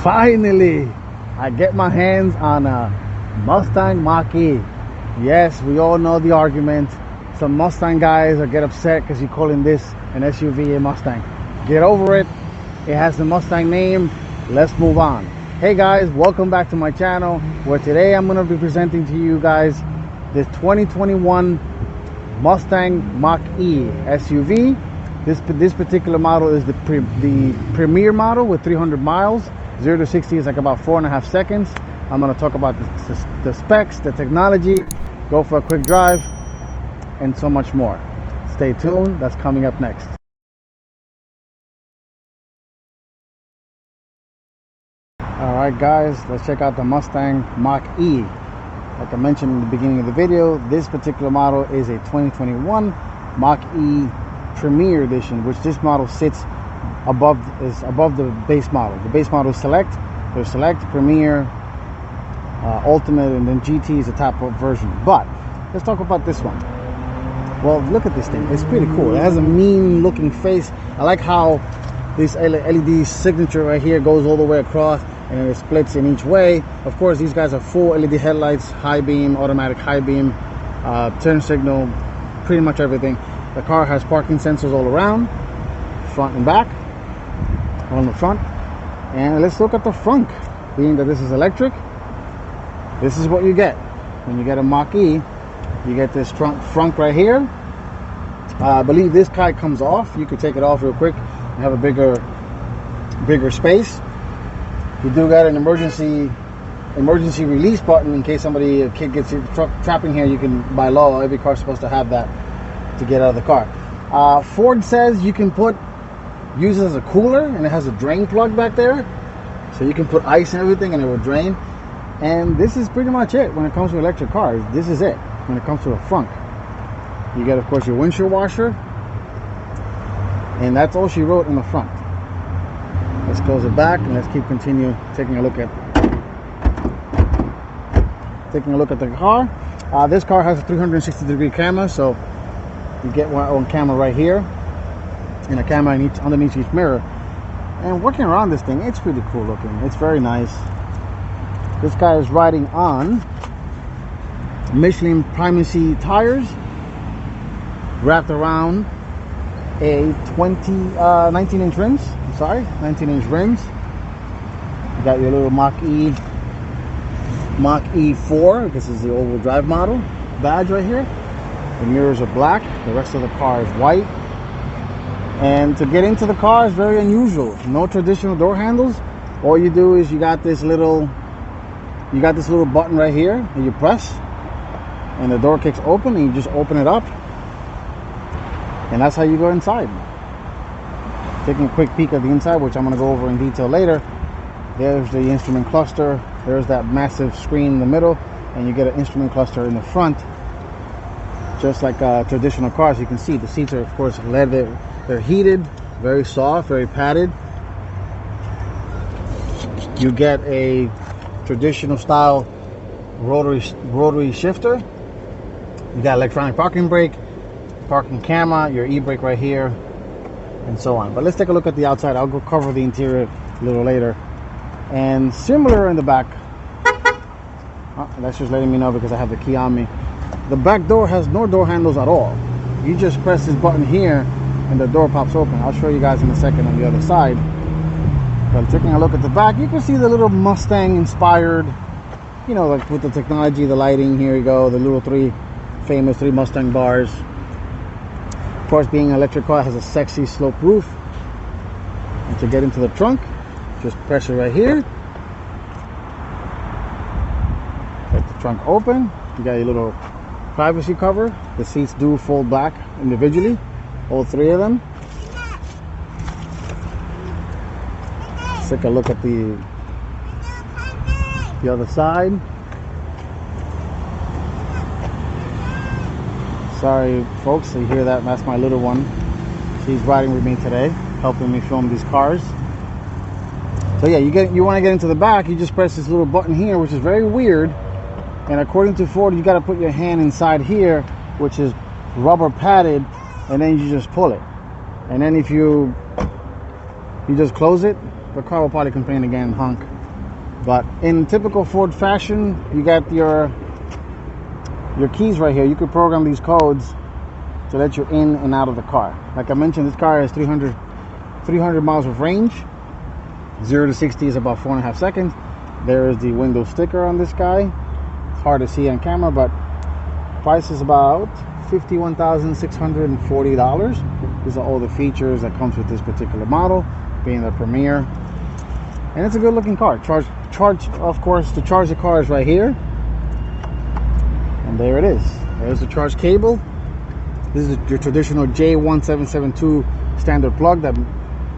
Finally, I get my hands on a Mustang Mach-e. Yes, we all know the argument. Some Mustang guys will get upset because you're calling this an SUV a Mustang. Get over it. It has the Mustang name. Let's move on. Hey guys, welcome back to my channel, where today I'm going to be presenting to you guys this 2021 Mustang Mach-e SUV. This particular model is the premier model with 300 miles. 0 to 60 is like about 4.5 seconds. I'm going to talk about the specs, the technology, go for a quick drive, and so much more. Stay tuned. That's coming up next. All right, guys, let's check out the Mustang Mach-e. Like I mentioned in the beginning of the video, this particular model is a 2021 Mach-e Premier Edition, which this model sits above the base model. The base model is Select. There's Select, Premier, Ultimate, and then GT is the top version. But let's talk about this one. Well, look at this thing. It's pretty cool. It has a mean looking face. I like how this LED signature right here goes all the way across, and then it splits in each way. Of course, these guys are full LED headlights, high beam, automatic high beam, turn signal, pretty much everything. The car has parking sensors all around, front and back, on the front. And let's look at the front. Being that this is electric, this is what you get when you get a Mach-e. You get this front right here. I believe this guy comes off. You could take it off real quick and have a bigger space. You do got an emergency release button in case a kid gets trapped in here. You can, by law, every car's supposed to have that to get out of the car. Ford says you can use it as a cooler, and it has a drain plug back there, so you can put ice and everything and it will drain. And this is pretty much it when it comes to electric cars. This is it when it comes to the front. You get, of course, your windshield washer, and that's all she wrote in the front. Let's close it back and let's continue taking a look at the car. This car has a 360-degree camera, so you get one camera right here and a camera underneath each mirror. And working around this thing, it's pretty cool looking. It's very nice. This guy is riding on Michelin Primacy tires, wrapped around a 19-inch rims. 19-inch rims. You got your little Mach-e 4. This is the all-wheel drive model badge right here. The mirrors are black. The rest of the car is white. And to get into the car is very unusual. No traditional door handles. All you do is you got this little button right here that you press, and the door kicks open, and you just open it up, and that's how you go inside. Taking a quick peek at the inside, which I'm going to go over in detail later. There's the instrument cluster. There's that massive screen in the middle, and you get an instrument cluster in the front, just like traditional cars. You can see the seats are, of course, leather. They're heated, very soft, very padded. You get a traditional style rotary shifter. You got electronic parking brake, parking camera, your e-brake right here, and so on. But let's take a look at the outside. I'll go cover the interior a little later. And similar in the back. Oh, that's just letting me know because I have the key on me. The back door has no door handles at all. You just press this button here and the door pops open. I'll show you guys in a second on the other side. But taking a look at the back, you can see the little Mustang inspired, you know, like with the technology, the lighting. Here you go, the little famous three Mustang bars. Of course, being an electric car, it has a sexy slope roof. And to get into the trunk, just press it right here. Let the trunk open. You got your little privacy cover. The seats do fold back individually, all three of them. Let's take a look at the other side. Sorry folks, you hear that? That's my little one. She's riding with me today, helping me film these cars. So yeah, you want to get into the back, you just press this little button here, which is very weird. And according to Ford, you got to put your hand inside here, which is rubber padded, and then you just pull it. And then if you just close it, the car will probably complain again, honk. But in typical Ford fashion, you got your keys right here. You could program these codes to let you in and out of the car. Like I mentioned, this car has 300 miles of range. 0 to 60 is about 4.5 seconds. There is the window sticker on this guy. It's hard to see on camera, but price is about $51,640. These are all the features that comes with this particular model, being the Premier. And it's a good looking car. Charge, of course, to charge the car is right here. And there it is. There's the charge cable. This is your traditional J1772 standard plug that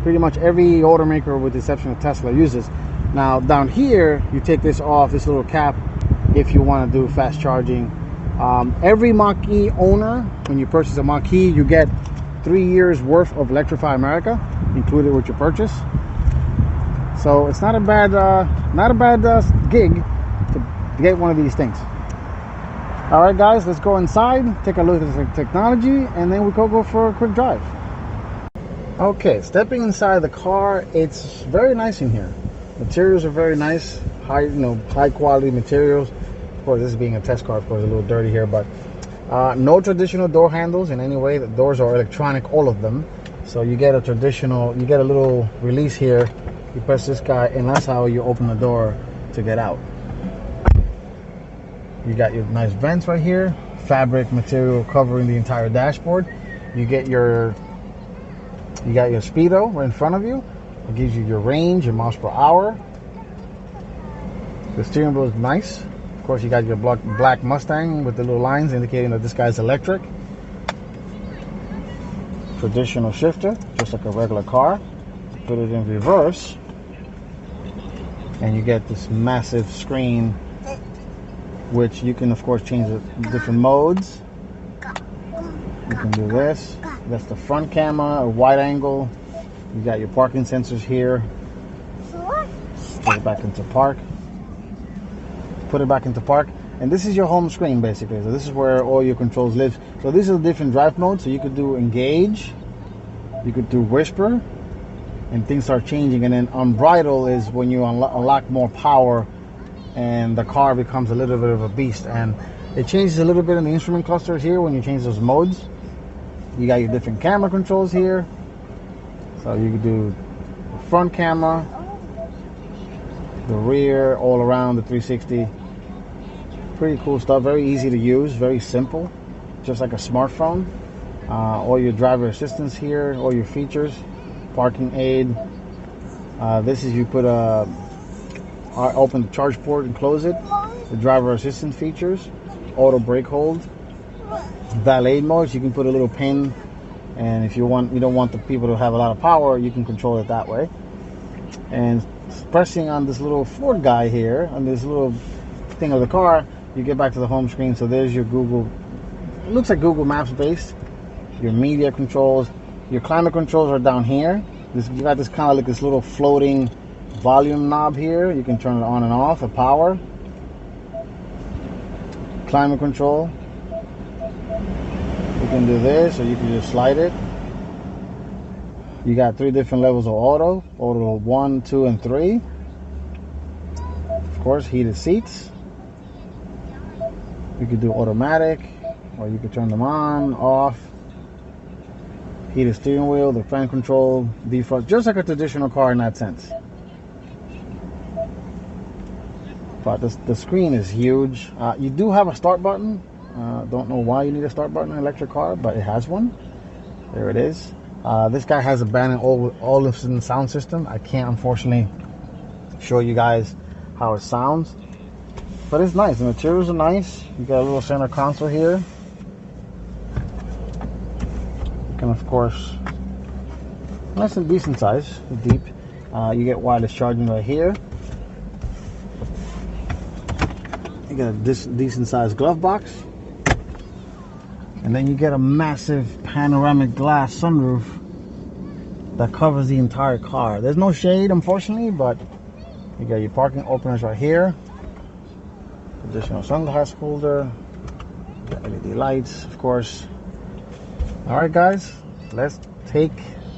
pretty much every automaker with the exception of Tesla uses. Now down here, you take this off, this little cap, if you want to do fast charging. Every Mach-e owner, when you purchase a Mach-e, you get 3 years worth of Electrify America included with your purchase. So it's not a bad gig to get one of these things. All right, guys, let's go inside, take a look at the technology, and then we go for a quick drive. Okay, stepping inside the car, it's very nice in here. Materials are very nice, high quality materials. Of course, this is being a test car, of course, a little dirty here, but no traditional door handles in any way. The doors are electronic, all of them. So you get a little release here. You press this guy, and that's how you open the door to get out. You got your nice vents right here, fabric material covering the entire dashboard. You got your speedo right in front of you. It gives you your range, your miles per hour. The steering wheel is nice. Of course, you got your black Mustang with the little lines indicating that this guy's electric. Traditional shifter, just like a regular car. Put it in reverse, and you get this massive screen, which you can, of course, change the different modes. You can do this. That's the front camera, a wide angle. You got your parking sensors here. Put it back into park. Put it back into park. And this is your home screen, basically. So this is where all your controls live. So these are the different drive modes. So you could do engage. You could do whisper. And things start changing. And then unbridled is when you unlock more power and the car becomes a little bit of a beast. And it changes a little bit in the instrument clusters here when you change those modes. You got your different camera controls here. So you can do the front camera, the rear, all around the 360. Pretty cool stuff. Very easy to use, very simple, just like a smartphone. All your driver assistance here, all your features, parking aid. This is you put open the charge port and close it. The driver assistance features, auto brake hold, valet modes. You can put a little pin, and if you don't want the people to have a lot of power, you can control it that way. And pressing on this little Ford guy here, on this little thing of the car, you get back to the home screen. So there's your Google. It looks like Google Maps based. Your media controls, your climate controls are down here. You got this kind of like this little floating volume knob here. You can turn it on and off. The power, climate control. You can do this, or you can just slide it. You got 3 different levels of auto 1, 2, and 3. Of course, heated seats. You could do automatic, or you could turn them on, off. Heated steering wheel, the fan control, defrost, just like a traditional car in that sense. But the screen is huge. You do have a start button. Don't know why you need a start button in an electric car, but it has one. There it is. This guy has a Bang & Olufsen sound system. I can't, unfortunately, show you guys how it sounds, but it's nice. The materials are nice. You got a little center console here. You can, of course, nice and decent size, deep. You get wireless charging right here. You get a decent sized glove box. And then you get a massive panoramic glass sunroof that covers the entire car. There's no shade, unfortunately, but you got your parking openers right here. Additional sunglass holder. The LED lights, of course. All right, guys, let's take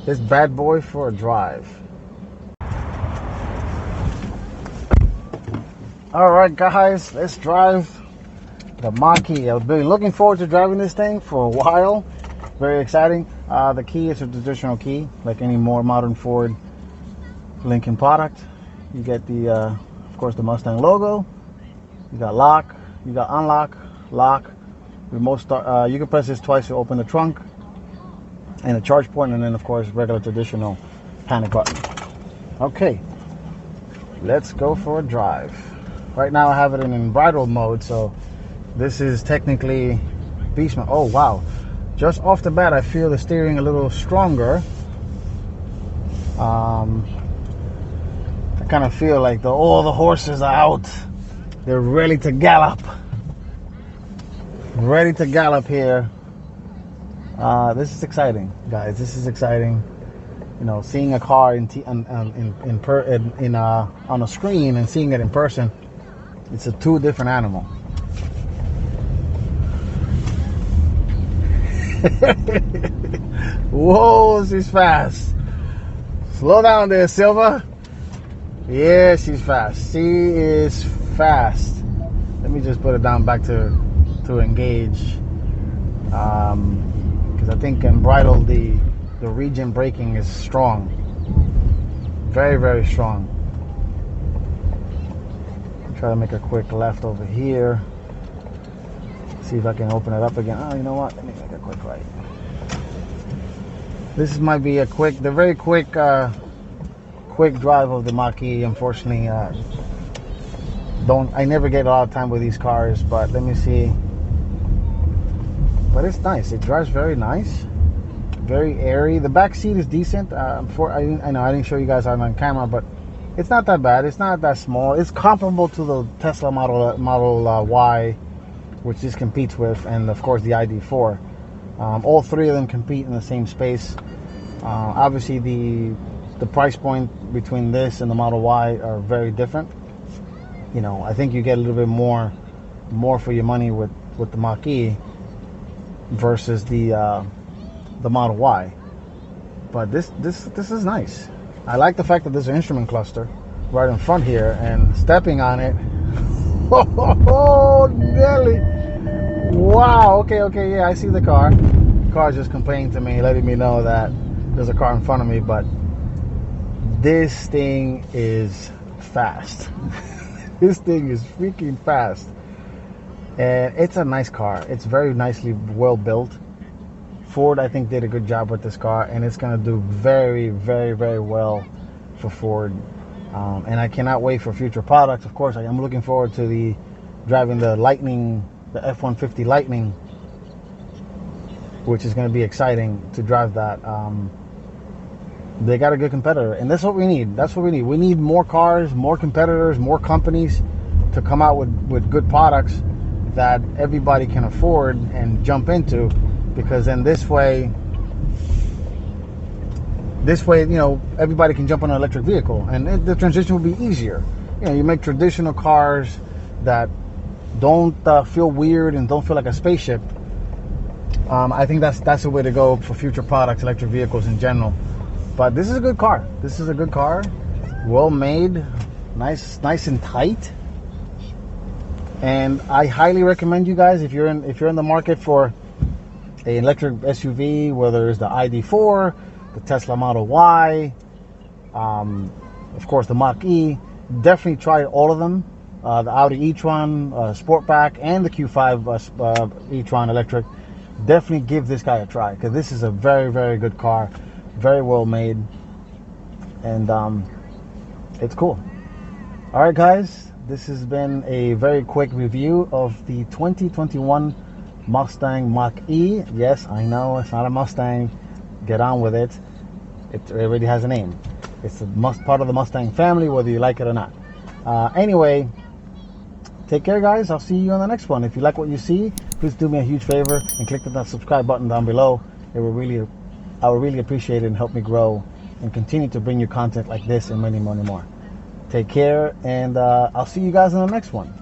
this bad boy for a drive. All right, guys, let's drive the Mach-e. I've been looking forward to driving this thing for a while. Very exciting. The key is a traditional key, like any more modern Ford Lincoln product. You get the, of course, the Mustang logo. You got lock, you got unlock, lock. Remote start. You can press this twice to open the trunk and a charge port, and then, of course, regular traditional panic button. Okay, let's go for a drive. Right now I have it in bridle mode, so this is technically beast mode. Oh wow, just off the bat I feel the steering a little stronger. I kind of feel like all the horses are out. They're ready to gallop. Ready to gallop here. This is exciting, guys. This is exciting. You know, seeing a car on a screen and seeing it in person, it's a two different animal. Whoa, she's fast. Slow down there, Silva. Yeah, she's fast. She is fast. Let me just put it down back to engage. Because I think in bridle the region braking is strong. Very, very strong. Try to make a quick left over here. See if I can open it up again. Oh, you know what? Let me make a quick right. This might be the very quick drive of the Mach-e. Unfortunately, I never get a lot of time with these cars, but let me see. But it's nice. It drives very nice, very airy. The back seat is decent. I know I didn't show you guys on camera, but it's not that bad. It's not that small. It's comparable to the Tesla Model Y, which this competes with, and of course the ID4. All three of them compete in the same space. Obviously, the price point between this and the Model Y are very different. You know, I think you get a little bit more for your money with the Mach-e versus the Model Y. But this is nice. I like the fact that there's an instrument cluster right in front here, and stepping on it. Oh, Nelly! Wow. Okay. Yeah, I see the car. The car is just complaining to me, letting me know that there's a car in front of me. But this thing is fast. This thing is freaking fast, and it's a nice car. It's very nicely well built. Ford, I think, did a good job with this car, and it's going to do very, very, very well for Ford. And I cannot wait for future products. Of course, I am looking forward to driving the Lightning, the F-150 Lightning, which is going to be exciting to drive that. They got a good competitor, and that's what we need. That's what we need. We need more cars, more competitors, more companies to come out with good products that everybody can afford and jump into. Because then this way, you know, everybody can jump on an electric vehicle, and the transition will be easier. You know, you make traditional cars that don't feel weird and don't feel like a spaceship. I think that's the way to go for future products, electric vehicles in general. But this is a good car. This is a good car, well made, nice and tight. And I highly recommend you guys, if you're in the market for an electric SUV, whether it's the ID4, the Tesla Model Y, of course the Mach-e, definitely try all of them. The Audi e-tron Sportback and the Q5 e-tron electric. Definitely give this guy a try, because this is a very, very good car, very well made, and it's cool. All right, guys, this has been a very quick review of the 2021 Mustang Mach-e. Yes, I know it's not a Mustang. Get on with it. It already has a name. It's part of the Mustang family, whether you like it or not. Anyway, take care, guys. I'll see you on the next one. If you like what you see, please do me a huge favor and click that subscribe button down below. I would really appreciate it and help me grow and continue to bring you content like this and many, many more. Take care, and I'll see you guys in the next one.